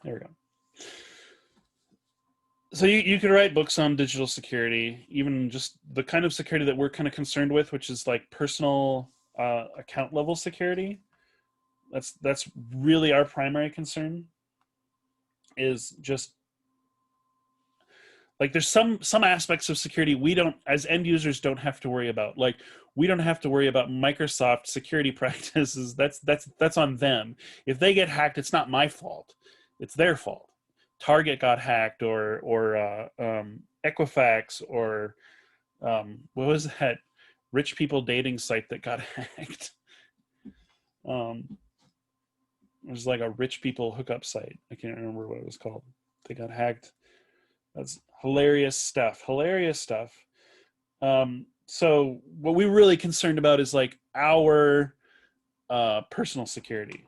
There we go. So you could write books on digital security, even just the kind of security that we're kind of concerned with, which is like personal account level security. That's really our primary concern. Is just like there's some aspects of security we don't, as end users, don't have to worry about. Like we don't have to worry about Microsoft security practices. That's on them. If they get hacked, it's not my fault. It's their fault. Target got hacked, or Equifax, or what was that rich people dating site that got hacked? It was like a rich people hookup site. I can't remember what it was called. They got hacked. That's hilarious stuff. Hilarious stuff. So what we're really concerned about is like our personal security.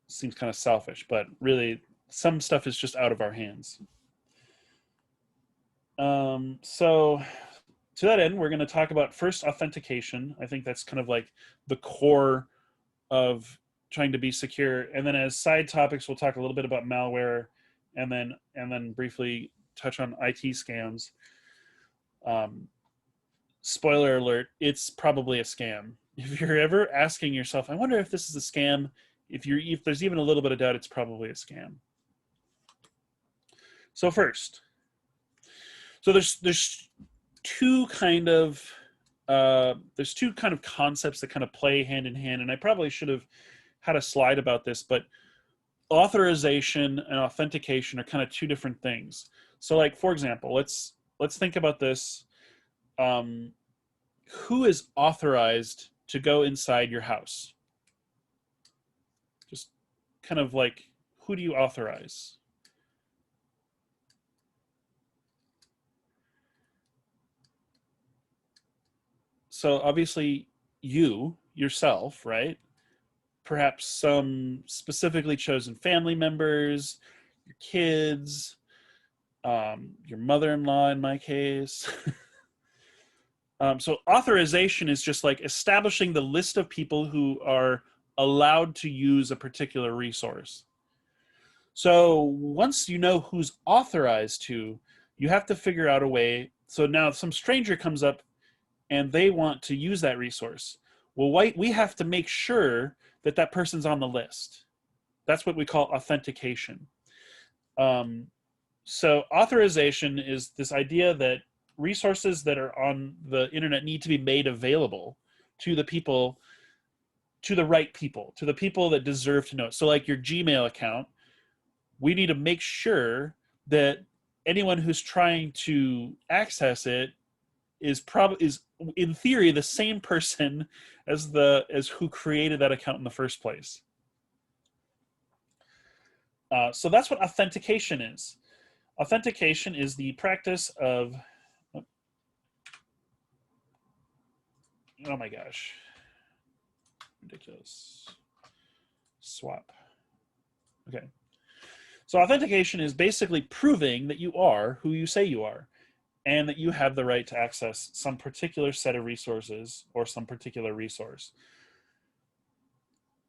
Seems kind of selfish, but really some stuff is just out of our hands. So to that end, we're going to talk about first authentication. I think that's kind of like the core of trying to be secure. And then as side topics, we'll talk a little bit about malware, and then briefly touch on IT scams. Spoiler alert, it's probably a scam. If you're ever asking yourself, I wonder if this is a scam, if there's even a little bit of doubt, it's probably a scam. So first, there's two kind of concepts that kind of play hand in hand, and I probably should have had a slide about this, but authorization and authentication are kind of two different things. So like, for example, let's think about this. Who is authorized to go inside your house? Just kind of like, who do you authorize? So obviously you, yourself, right? Perhaps some specifically chosen family members, your kids, your mother-in-law in my case. So authorization is just like establishing the list of people who are allowed to use a particular resource. So once you know who's authorized to, you have to figure out a way. So now if some stranger comes up and they want to use that resource, well, we have to make sure that that person's on the list. That's what we call authentication. So authorization is this idea that resources that are on the internet need to be made available to the people, to the right people, to the people that deserve to know it. So like your Gmail account, we need to make sure that anyone who's trying to access it is in theory the same person as who created that account in the first place. So that's what authentication is. Authentication is the practice of, oh my gosh, ridiculous. Swap. Okay. So authentication is basically proving that you are who you say you are, and that you have the right to access some particular set of resources or some particular resource.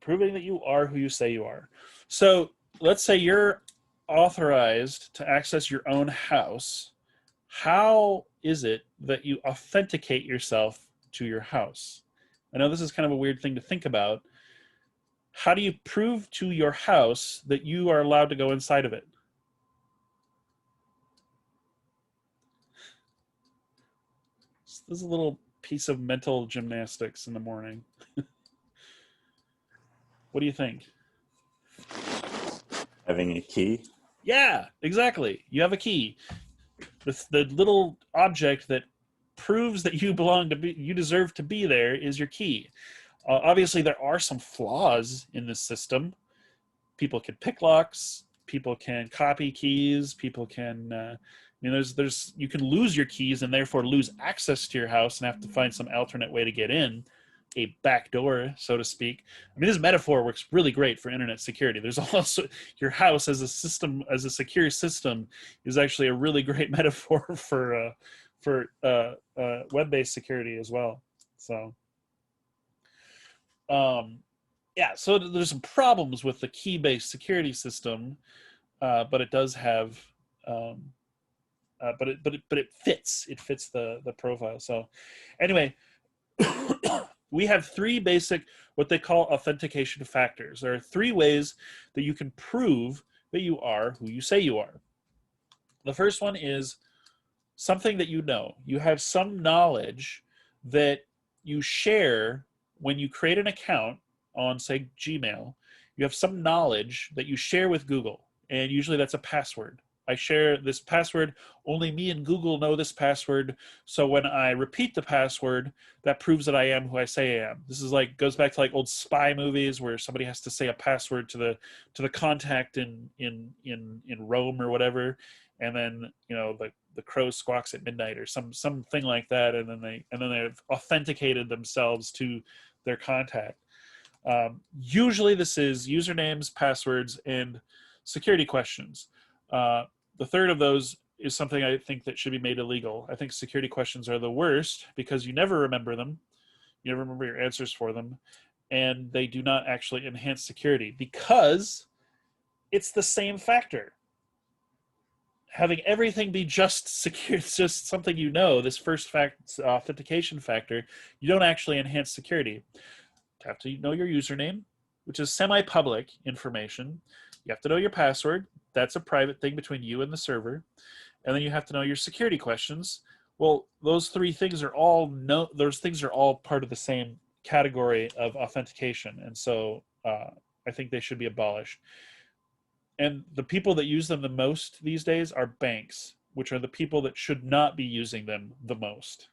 Proving that you are who you say you are. So let's say you're authorized to access your own house. How is it that you authenticate yourself to your house? I know this is kind of a weird thing to think about. How do you prove to your house that you are allowed to go inside of it? This is a little piece of mental gymnastics in the morning. What do you think? Having a key? Yeah, exactly. You have a key. The little object that proves that you you deserve to be there is your key. Obviously, there are some flaws in this system. People can pick locks. People can copy keys. People can, you can lose your keys and therefore lose access to your house and have to find some alternate way to get in, a back door, so to speak. I mean, this metaphor works really great for internet security. There's also your house as a system, as a secure system, is actually a really great metaphor for web-based security as well. So, yeah, so there's some problems with the key-based security system. but it does have, but it fits. It fits the profile. So, anyway, we have three basic what they call authentication factors. There are three ways that you can prove that you are who you say you are. The first one is something that you know. You have some knowledge that you share when you create an account on, say, Gmail. You have some knowledge that you share with Google, and usually that's a password. I share this password, only me and Google know this password, so when I repeat the password, that proves that I am who I say I am. This is like, goes back to like old spy movies where somebody has to say a password to the contact in Rome or whatever, and then, you know, the crow squawks at midnight or something like that, and then they've authenticated themselves to their contact. Usually this is usernames, passwords, and security questions. The third of those is something I think that should be made illegal. I think security questions are the worst because you never remember them. You never remember your answers for them. And they do not actually enhance security because it's the same factor. Having everything be just secure, it's just something you know, this first authentication factor, you don't actually enhance security. You have to know your username, which is semi-public information. You have to know your password. That's a private thing between you and the server. And then you have to know your security questions. Well, those three things are all part of the same category of authentication. And so I think they should be abolished. And the people that use them the most these days are banks, which are the people that should not be using them the most.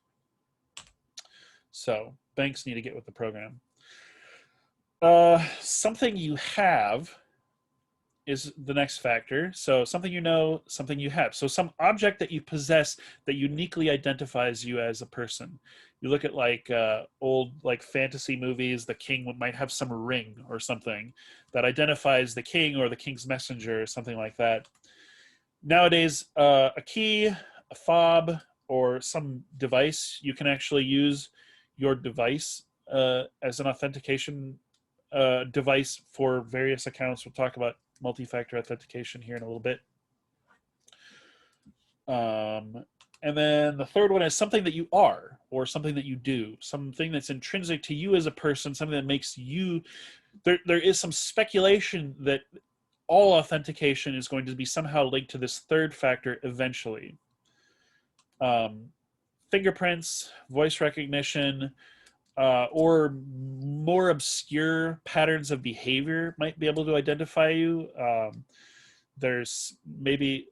So banks need to get with the program. Something you have is the next factor. So something you know, something you have. So some object that you possess that uniquely identifies you as a person. You look at like old like fantasy movies, the king might have some ring or something that identifies the king or the king's messenger or something like that. Nowadays, a key, a fob, or some device, you can actually use your device as an authentication device for various accounts. We'll talk about multi-factor authentication here in a little bit. And then the third one is something that you are or something that you do, something that's intrinsic to you as a person, something that makes you, there is some speculation that all authentication is going to be somehow linked to this third factor eventually. Fingerprints, voice recognition, or more obscure patterns of behavior might be able to identify you. There's maybe,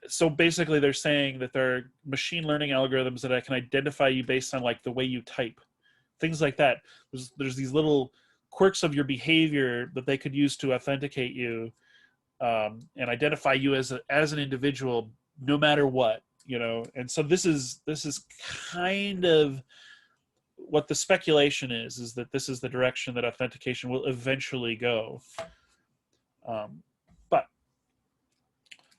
so basically they're saying that there are machine learning algorithms that can identify you based on like the way you type, things like that. There's these little quirks of your behavior that they could use to authenticate you and identify you as an individual, no matter what, you know. And so this is kind of what the speculation is that this is the direction that authentication will eventually go. But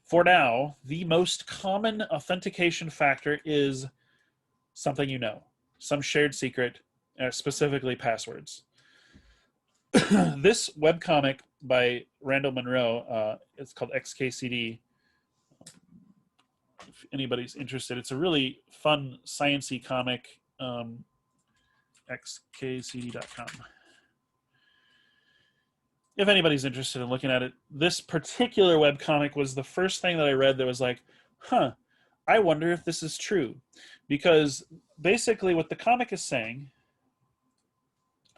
for now, the most common authentication factor is something you know, some shared secret, specifically passwords. This webcomic by Randall Munroe, it's called XKCD. If anybody's interested, it's a really fun, sciencey comic. XKCD.com. If anybody's interested in looking at it, this particular webcomic was the first thing that I read that was like, huh, I wonder if this is true. Because basically what the comic is saying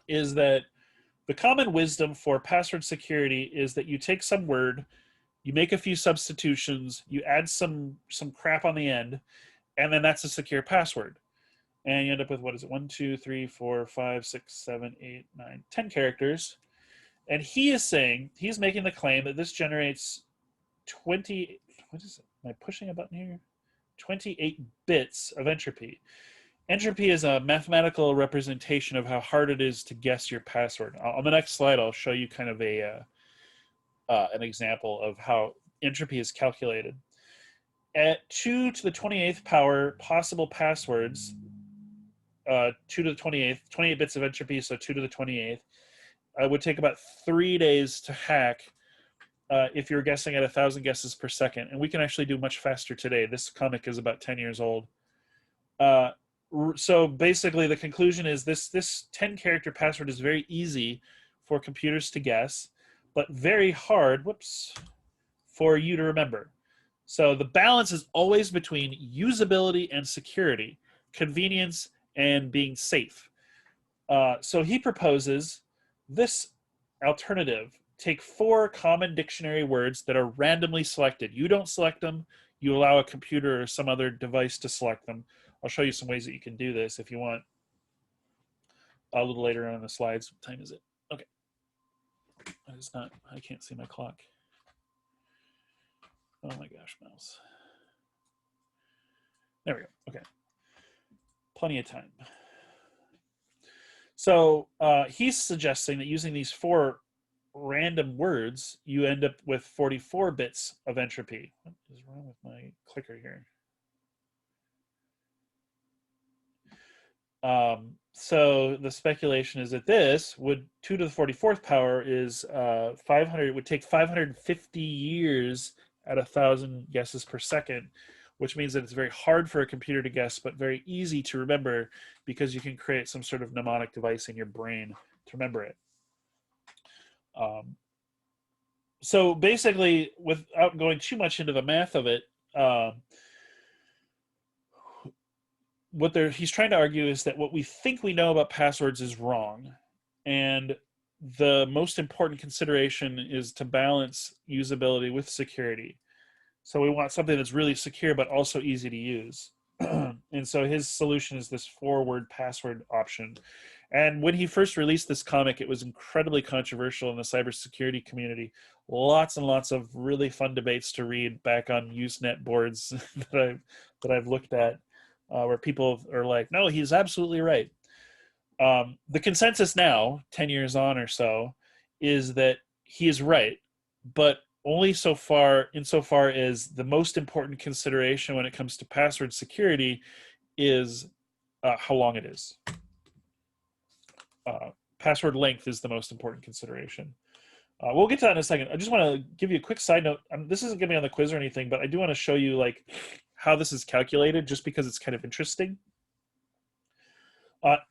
is that the common wisdom for password security is that you take some word, you make a few substitutions, you add some crap on the end, and then that's a secure password. And you end up with, what is it, 1, 2, 3, 4, 5, 6, 7, 8, 9, 10 characters. And he is saying, he's making the claim that this generates 20, what is it? Am I pushing a button here? 28 bits of entropy. Entropy is a mathematical representation of how hard it is to guess your password. On the next slide, I'll show you kind of an example of how entropy is calculated. At 2 to the 28th power possible passwords, 2 to the 28th, 28 bits of entropy, so 2 to the 28th, would take about 3 days to hack if you're guessing at 1,000 guesses per second. And we can actually do much faster today. This comic is about 10 years old. So basically the conclusion is this 10 character password is very easy for computers to guess, but very hard, for you to remember. So the balance is always between usability and security, convenience and being safe. So he proposes this alternative. Take 4 common dictionary words that are randomly selected. You don't select them. You allow a computer or some other device to select them. I'll show you some ways that you can do this if you want a little later on in the slides. What time is it? Okay. I can't see my clock. Oh my gosh, mouse. There we go. Okay. Plenty of time. So he's suggesting that using these 4 random words, you end up with 44 bits of entropy. What is wrong with my clicker here? So the speculation is that this would 2 to the 44th power is 500. It would take 550 years at 1,000 guesses per second, which means that it's very hard for a computer to guess, but very easy to remember because you can create some sort of mnemonic device in your brain to remember it. So basically, without going too much into the math of it, what he's trying to argue is that what we think we know about passwords is wrong, and the most important consideration is to balance usability with security. So we want something that's really secure but also easy to use. And so his solution is this 4-word password option. And when he first released this comic, it was incredibly controversial in the cybersecurity community. Lots and lots of really fun debates to read back on Usenet boards that I've looked at, where people are like, no, he's absolutely right. The consensus now, 10 years on or so, is that he is right, but only insofar as the most important consideration when it comes to password security is how long it is. Password length is the most important consideration. We'll get to that in a second. I just want to give you a quick side note. This isn't going to be on the quiz or anything, but I do want to show you like how this is calculated, just because it's kind of interesting.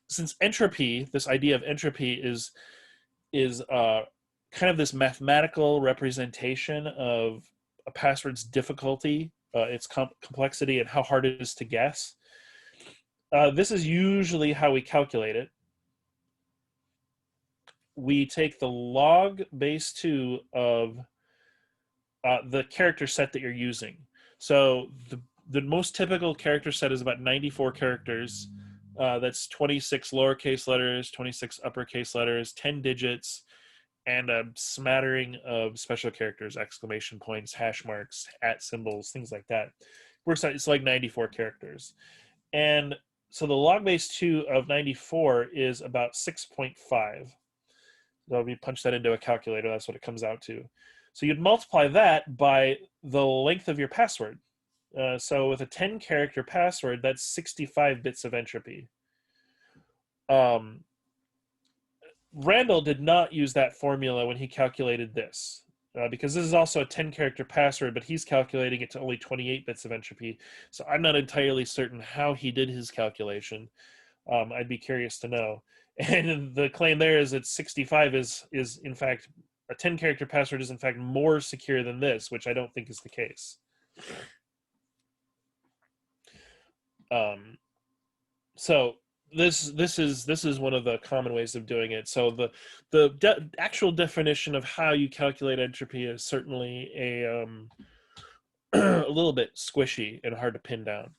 Since entropy, this idea of entropy is kind of this mathematical representation of a password's difficulty, its complexity, and how hard it is to guess. This is usually how we calculate it. We take the log base 2 of the character set that you're using. So the most typical character set is about 94 characters. That's 26 lowercase letters, 26 uppercase letters, 10 digits, and a smattering of special characters, exclamation points, hash marks, @ symbols, things like that. Works out, it's like 94 characters. And so the log base 2 of 94 is about 6.5. So if you punch that into a calculator, that's what it comes out to. So you'd multiply that by the length of your password. So with a 10-character password, that's 65 bits of entropy. Randall did not use that formula when he calculated this, because this is also a 10-character password, but he's calculating it to only 28 bits of entropy. So I'm not entirely certain how he did his calculation. I'd be curious to know. And the claim there is that 65 is in fact, a 10-character password is in fact more secure than this, which I don't think is the case. So this is one of the common ways of doing it. So the actual definition of how you calculate entropy is certainly a a little bit squishy and hard to pin down.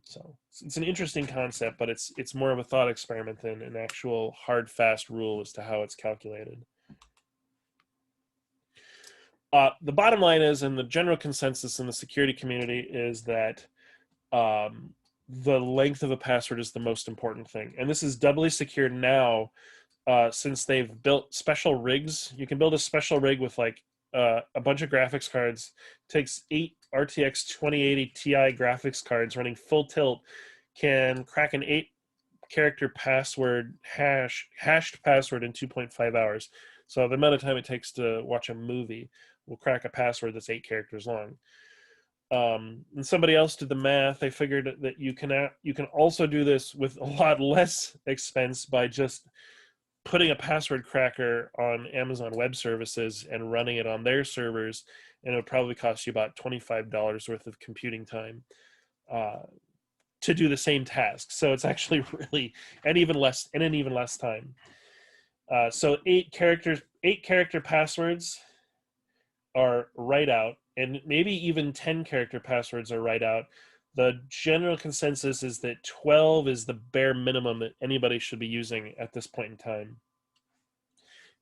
So it's an interesting concept, but it's more of a thought experiment than an actual hard, fast rule as to how it's calculated. The bottom line is, and the general consensus in the security community is that the length of a password is the most important thing. And this is doubly secure now since they've built special rigs. You can build a special rig with like a bunch of graphics cards. It takes 8 RTX 2080 Ti graphics cards running full tilt, can crack an 8-character password, hashed password in 2.5 hours. So the amount of time it takes to watch a movie. will crack a password that's 8 characters long. And somebody else did the math. They figured that you can also do this with a lot less expense by just putting a password cracker on Amazon Web Services and running it on their servers, and it would probably cost you about $25 worth of computing time to do the same task. So it's actually really and even less time. So 8-character passwords are right out, and maybe even 10-character passwords are right out. The general consensus is that 12 is the bare minimum that anybody should be using at this point in time.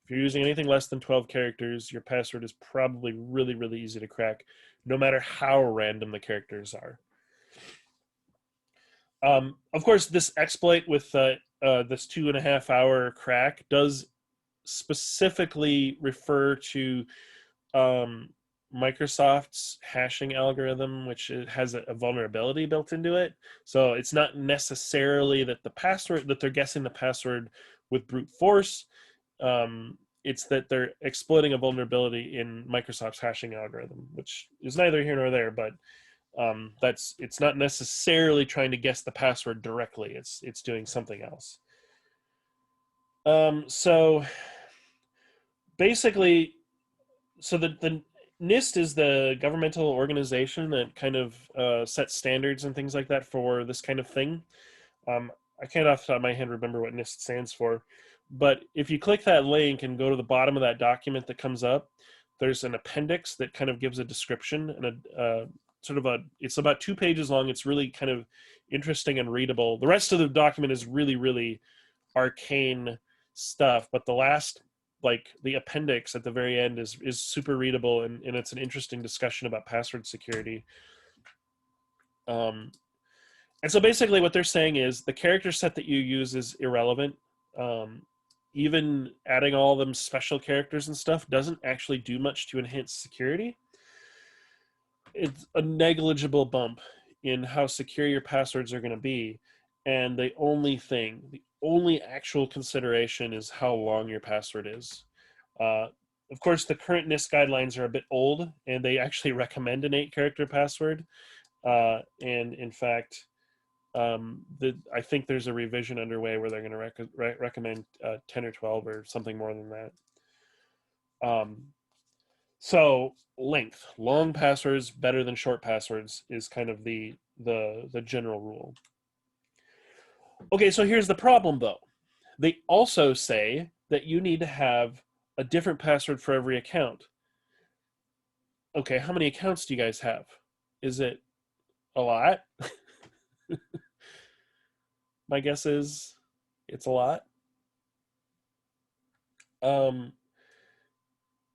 If you're using anything less than 12 characters, your password is probably really, really easy to crack, no matter how random the characters are. Of course, this exploit with this 2.5-hour crack does specifically refer to Microsoft's hashing algorithm, which has a vulnerability built into it. So it's not necessarily that they're guessing the password with brute force. It's that they're exploiting a vulnerability in Microsoft's hashing algorithm, which is neither here nor there, but it's not necessarily trying to guess the password directly. It's doing something else. So basically, the NIST is the governmental organization that kind of sets standards and things like that for this kind of thing. I can't off the top of my head remember what NIST stands for, but if you click that link and go to the bottom of that document that comes up, there's an appendix that kind of gives a description and it's about 2 pages long. It's really kind of interesting and readable. The rest of the document is really, really arcane stuff, but the last, like the appendix at the very end is super readable, and it's an interesting discussion about password security. And so basically what they're saying is the character set that you use is irrelevant. Even adding all them special characters and stuff doesn't actually do much to enhance security. It's a negligible bump in how secure your passwords are going to be. And the only actual consideration is how long your password is. Of course, the current NIST guidelines are a bit old, and they actually recommend an 8-character password. And in fact, I think there's a revision underway where they're going to recommend 10 or 12 or something more than that. So length, long passwords better than short passwords is kind of the general rule. Okay, so here's the problem though. They also say that you need to have a different password for every account. Okay, how many accounts do you guys have? Is it a lot? My guess is it's a lot.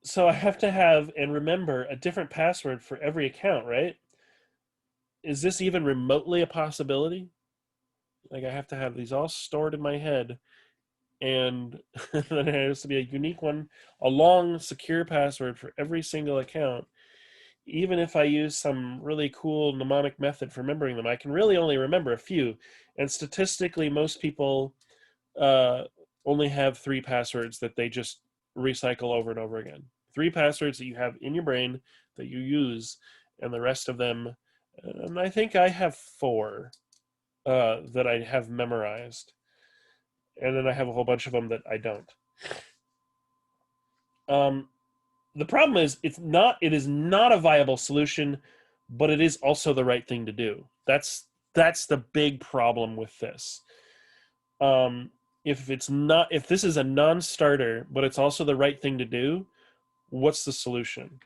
So I have to have and remember a different password for every account, right? Is this even remotely a possibility? Like I have to have these all stored in my head, and then there has to be a unique one, a long, secure password for every single account. Even if I use some really cool mnemonic method for remembering them, I can really only remember a few. And statistically, most people only have 3 passwords that they just recycle over and over again. 3 passwords that you have in your brain that you use, and the rest of them, and I think I have 4 that I have memorized. And then I have a whole bunch of them that I don't. The problem is it is not a viable solution, but it is also the right thing to do. That's the big problem with this. If this is a non-starter, but it's also the right thing to do, what's the solution?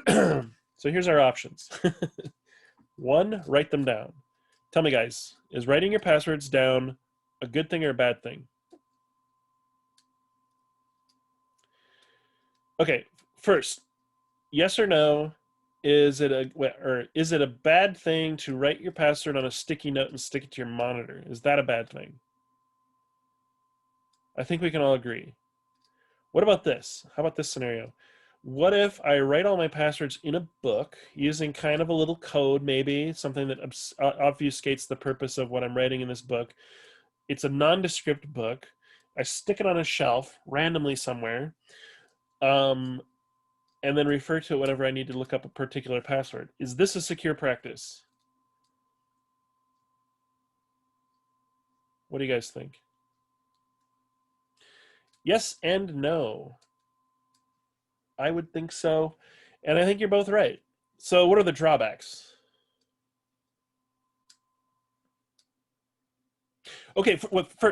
So here's our options. 1, write them down. Tell me, guys, is writing your passwords down a good thing or a bad thing? Okay, first, yes or no, is it a bad thing to write your password on a sticky note and stick it to your monitor? Is that a bad thing? I think we can all agree. What about this? How about this scenario? What if I write all my passwords in a book using kind of a little code, maybe something that obfuscates the purpose of what I'm writing in this book? It's a nondescript book. I stick it on a shelf randomly somewhere. And and then refer to it whenever I need to look up a particular password. Is this a secure practice? What do you guys think? Yes and no. I would think so. And I think you're both right. So what are the drawbacks? Okay,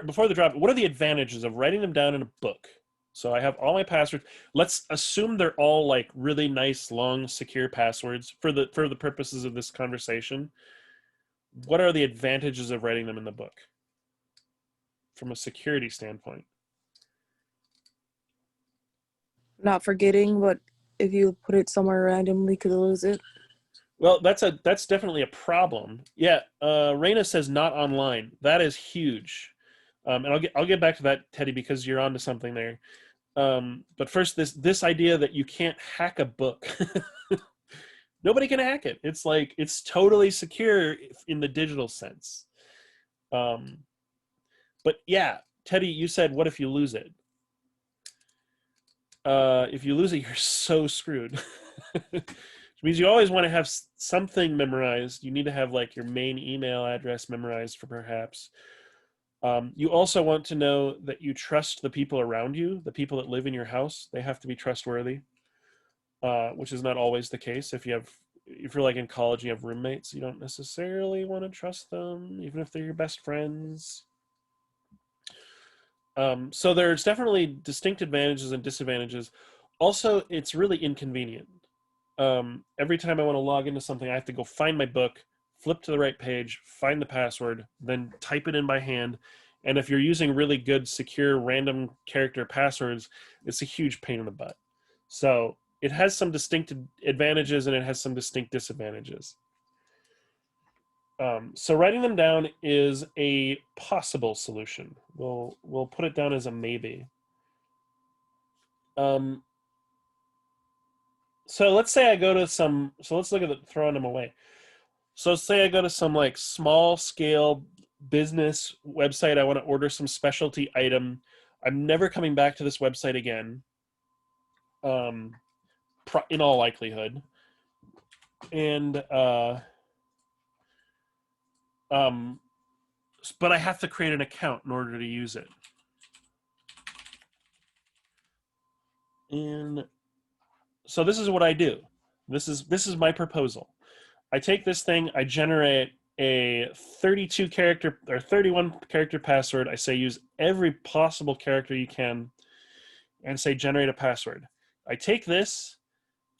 before the drop, what are the advantages of writing them down in a book? So I have all my passwords. Let's assume they're all like really nice, long, secure passwords for the purposes of this conversation. What are the advantages of writing them in the book from a security standpoint? Not forgetting, but if you put it somewhere randomly, could lose it. Well, that's definitely a problem. Yeah, Raina says not online. That is huge. And I'll get back to that, Teddy, because you're onto something there. But first, this idea that you can't hack a book. Nobody can hack it. It's like it's totally secure in the digital sense. But yeah, Teddy, you said, what if you lose it? If you lose it, you're so screwed. Which means you always want to have something memorized. You need to have like your main email address memorized for perhaps. You also want to know that you trust the people around you, the people that live in your house. They have to be trustworthy, which is not always the case. If you're like in college, you have roommates, you don't necessarily want to trust them, even if they're your best friends. So there's definitely distinct advantages and disadvantages. Also, it's really inconvenient. Every time I want to log into something, I have to go find my book, flip to the right page, find the password, then type it in by hand. And if you're using really good, secure, random character passwords, it's a huge pain in the butt. So it has some distinct advantages and it has some distinct disadvantages. So writing them down is a possible solution. We'll put it down as a maybe. So let's say I go to some. So let's look at throwing them away. So say I go to some like small scale business website. I want to order some specialty item. I'm never coming back to this website again. In all likelihood, and but I have to create an account in order to use it. And so this is what I do. This is my proposal. I take this thing, I generate a 32 character or 31 character password. I say use every possible character you can and say generate a password. I take this,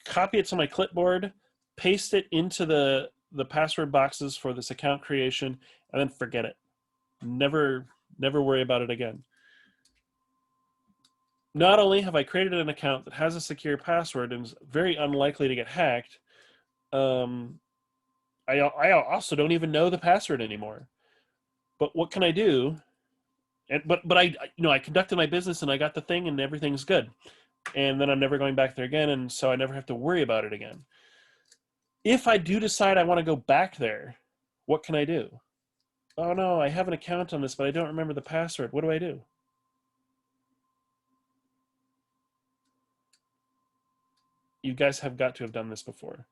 copy it to my clipboard, paste it into the password boxes for this account creation, and then forget it. Never worry about it again. Not only have I created an account that has a secure password and is very unlikely to get hacked, I also don't even know the password anymore. But what can I do? But I conducted my business and I got the thing and everything's good. And then I'm never going back there again, and so I never have to worry about it again. If I do decide I want to go back there, what can I do? Oh no, I have an account on this, but I don't remember the password. What do I do? You guys have got to have done this before.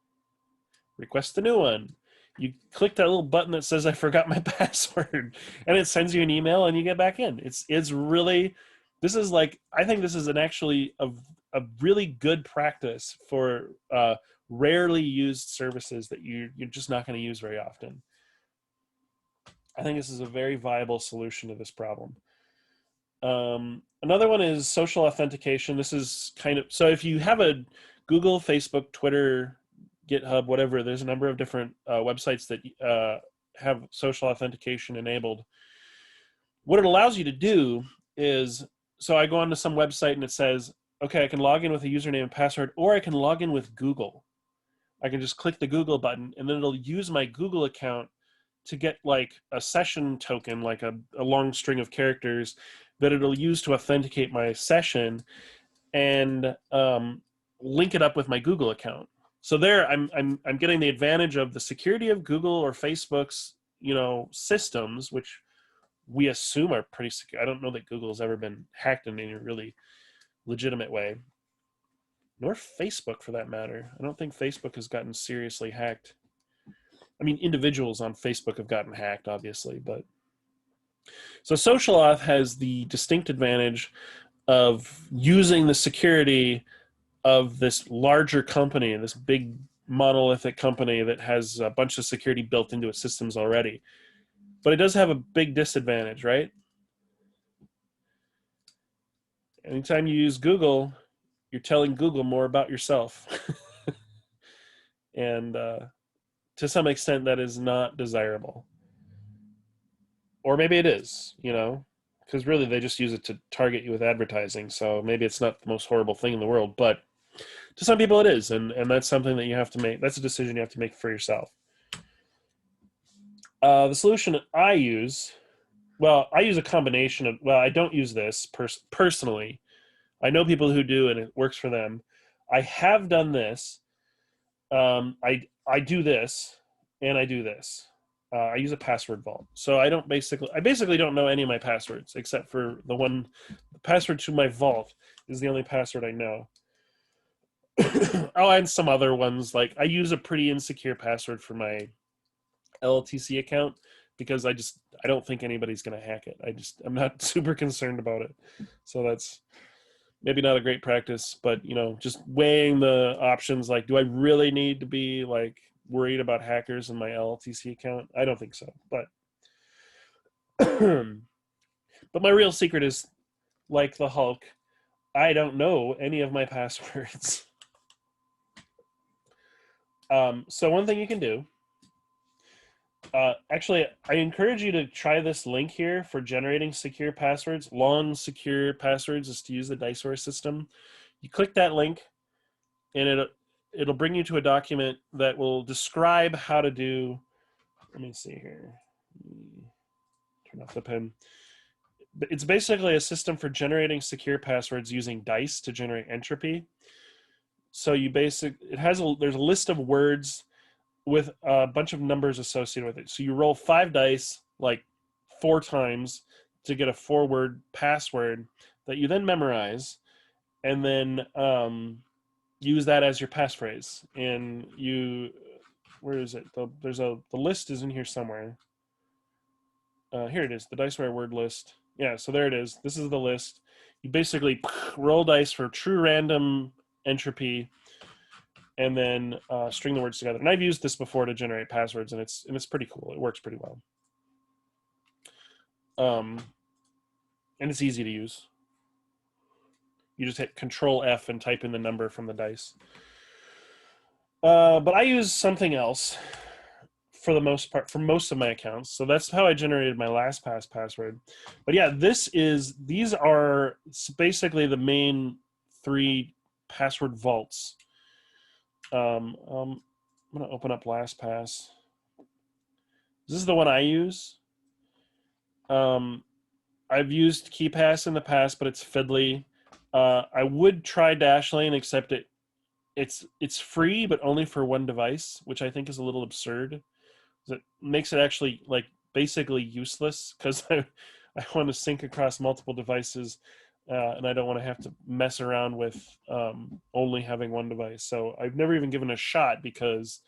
Request a new one. You click that little button that says I forgot my password, and it sends you an email and you get back in. It's really, this is like, I think this is actually a really good practice for rarely used services that you're just not going to use very often. I think this is a very viable solution to this problem. Another one is social authentication. This is kind of, so if you have a Google, Facebook, Twitter, GitHub, whatever, there's a number of different websites that have social authentication enabled. What it allows you to do is, so I go onto some website and it says, okay, I can log in with a username and password, or I can log in with Google. I can just click the Google button and then it'll use my Google account to get like a session token, like a long string of characters that it'll use to authenticate my session and link it up with my Google account. So there, I'm getting the advantage of the security of Google or Facebook's systems, which we assume are pretty secure. I don't know that Google's ever been hacked in any really legitimate way. nor Facebook for that matter. I don't think Facebook has gotten seriously hacked. I mean, individuals on Facebook have gotten hacked, obviously, but so SocialAuth has the distinct advantage of using the security of this larger company, this big monolithic company that has a bunch of security built into its systems already. But it does have a big disadvantage, right? Anytime you use Google, you're telling Google more about yourself. And to some extent, that is not desirable. Or maybe it is, you know, because really they just use it to target you with advertising. So maybe it's not the most horrible thing in the world, but to some people it is. And that's something that you have to make. That's a decision you have to make for yourself. The solution I use, well, I use a combination of, well, I don't use this personally. I know people who do, and it works for them. I have done this. I do this, and I do this. I use a password vault. So I basically don't know any of my passwords except for the password to my vault is the only password I know. I'll add some other ones. Like I use a pretty insecure password for my LLTC account because I don't think anybody's going to hack it. I'm not super concerned about it. So that's maybe not a great practice, but you know, just weighing the options. Like, do I really need to be like worried about hackers in my LLTC account? I don't think so, but but my real secret is like the Hulk. I don't know any of my passwords. So one thing you can do, actually, I encourage you to try this link here for generating secure passwords. Long secure passwords is to use the Diceware system. You click that link, and it'll bring you to a document that will describe how to do. Let me see here. Turn off the pen. It's basically a system for generating secure passwords using dice to generate entropy. So there's a list of words with a bunch of numbers associated with it. So you roll 5 dice like 4 times to get a 4-word password that you then memorize, and then use that as your passphrase. And where is it? The list is in here somewhere. Here it is, the Diceware word list. Yeah, so there it is. This is the list. You basically roll dice for true random entropy, and then string the words together. And I've used this before to generate passwords, and it's pretty cool. It works pretty well. And it's easy to use. You just hit Control F and type in the number from the dice. But I use something else for the most part for most of my accounts. So that's how I generated my LastPass password. But yeah, these are basically the main 3 password vaults. I'm going to open up LastPass. This is the one I use. I've used KeePass in the past, but it's fiddly. I would try Dashlane, except it's free, but only for one device, which I think is a little absurd. It makes it actually like basically useless because I want to sync across multiple devices, and I don't want to have to mess around with only having one device. So I've never even given it a shot because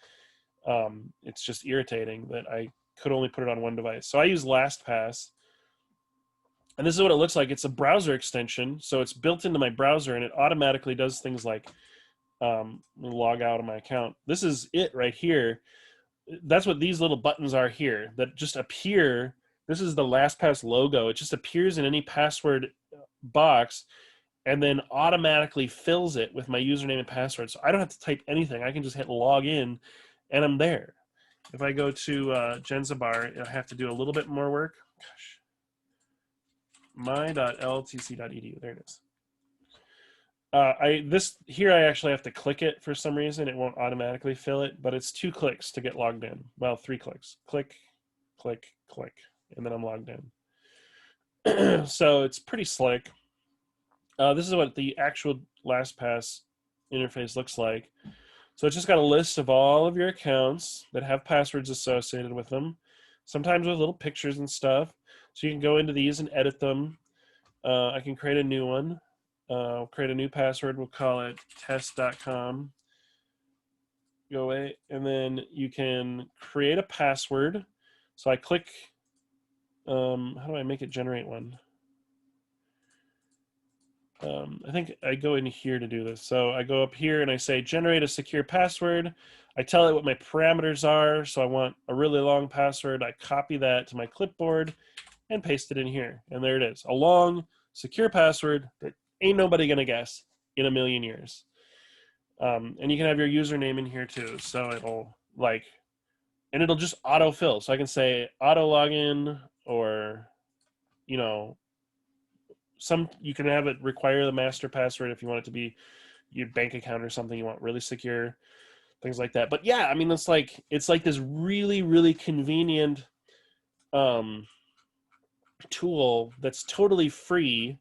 it's just irritating that I could only put it on one device. So I use LastPass, and this is what it looks like. It's a browser extension, so it's built into my browser, and it automatically does things like log out of my account. This is it right here. That's what these little buttons are here that just appear. This is the LastPass logo. It just appears in any password box and then automatically fills it with my username and password. So I don't have to type anything. I can just hit log in and I'm there. If I go to Genzabar, I have to do a little bit more work. Gosh. my.ltc.edu. There it is. I actually have to click it for some reason. It won't automatically fill it, but it's 2 clicks to get logged in. Well, 3 clicks. Click, click, click, and then I'm logged in. So it's pretty slick. This is what the actual LastPass interface looks like. So it's just got a list of all of your accounts that have passwords associated with them, sometimes with little pictures and stuff. So you can go into these and edit them. I can create a new one. Create a new password. We'll call it test.com. Go away. And then you can create a password. So I click, how do I make it generate one? I think I go in here to do this. So I go up here and I say generate a secure password. I tell it what my parameters are. So I want a really long password. I copy that to my clipboard and paste it in here. And there it is. A long, secure password that ain't nobody gonna guess in a million years. And you can have your username in here too. So it'll and it'll just autofill. So I can say auto login, or, you know, you can have it require the master password if you want it to be your bank account or something you want really secure, things like that. But yeah, I mean, it's like this really, really convenient tool that's totally free.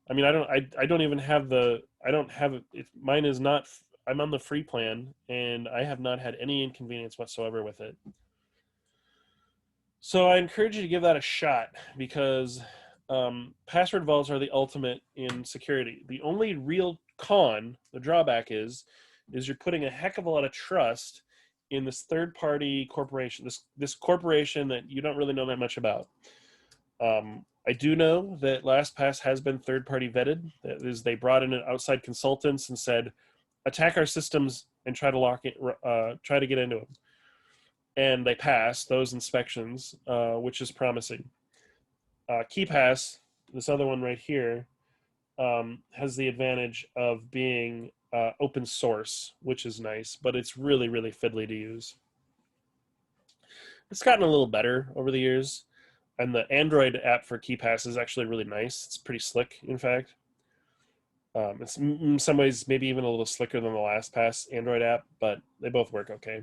I mean, I don't even have mine is not, I'm on the free plan and I have not had any inconvenience whatsoever with it. So I encourage you to give that a shot, because password vaults are the ultimate in security. The only real the drawback is you're putting a heck of a lot of trust in this third-party corporation, this corporation that you don't really know that much about. I do know that LastPass has been third-party vetted. That is, they brought in outside consultants and said, attack our systems and try to get into them. And they passed those inspections, which is promising. KeyPass, this other one right here, has the advantage of being open source, which is nice, but it's really, really fiddly to use. It's gotten a little better over the years, and the Android app for KeyPass is actually really nice. It's pretty slick, in fact. It's in some ways maybe even a little slicker than the LastPass Android app, but they both work okay.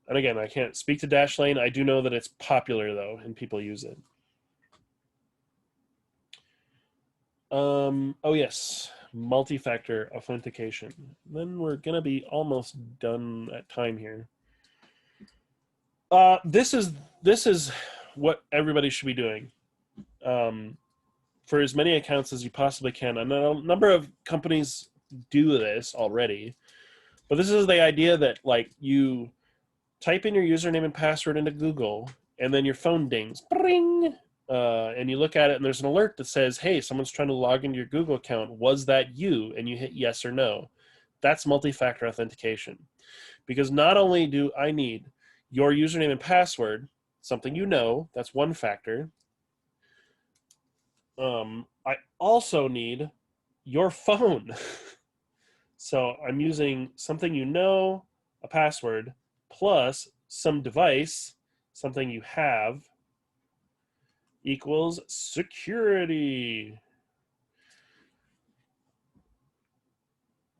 And again, I can't speak to Dashlane. I do know that it's popular, though, and people use it. Oh, yes. Multi-factor authentication. Then we're going to be almost done at time here. This is what everybody should be doing. For as many accounts as you possibly can. And a number of companies do this already. But this is the idea that, like, you type in your username and password into Google, and then your phone dings, bring, and you look at it, and there's an alert that says, hey, someone's trying to log into your Google account. Was that you? And you hit yes or no. That's multi-factor authentication. Because not only do I need your username and password, something you know, that's one factor. I also need your phone. So I'm using something you know, a password, plus some device, something you have, equals security.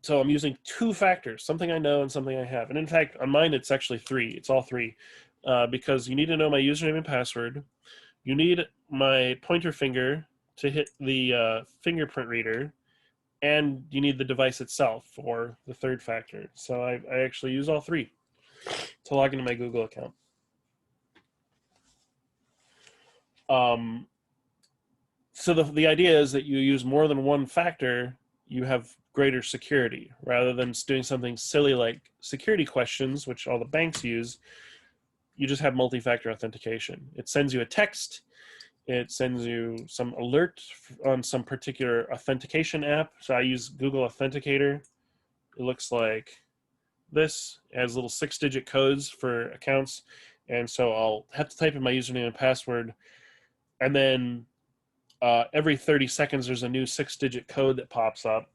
So I'm using two factors, something I know and something I have. And in fact, on mine, it's actually three. It's all three, because you need to know my username and password. You need my pointer finger to hit the fingerprint reader, and you need the device itself for the third factor. So I actually use all three to log into my Google account. So the idea is that you use more than one factor, you have greater security, rather than doing something silly like security questions, which all the banks use. You just have multi-factor authentication. It sends you a text. It sends you some alert on some particular authentication app. So I use Google Authenticator. It looks like this. It has little 6-digit codes for accounts. And so I'll have to type in my username and password. And then every 30 seconds, there's a new 6-digit code that pops up.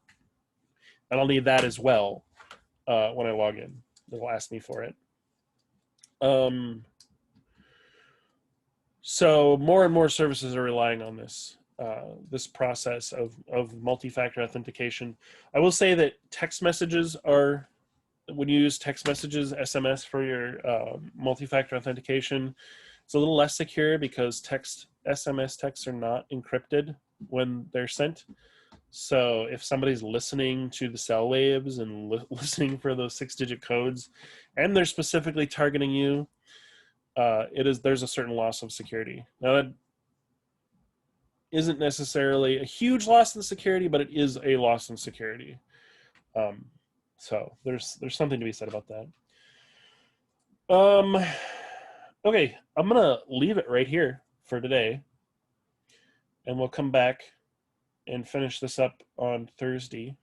And I'll need that as well when I log in. It'll ask me for it. So more and more services are relying on this process of multi-factor authentication. I will say that text messages are, when you use text messages, SMS for your multi-factor authentication, it's a little less secure because SMS texts are not encrypted when they're sent. So if somebody's listening to the cell waves and listening for those 6-digit codes, and they're specifically targeting you, there's a certain loss of security. Now, isn't necessarily a huge loss in security, but it is a loss in security. So there's something to be said about that. Okay, I'm gonna leave it right here for today, and we'll come back and finish this up on Thursday.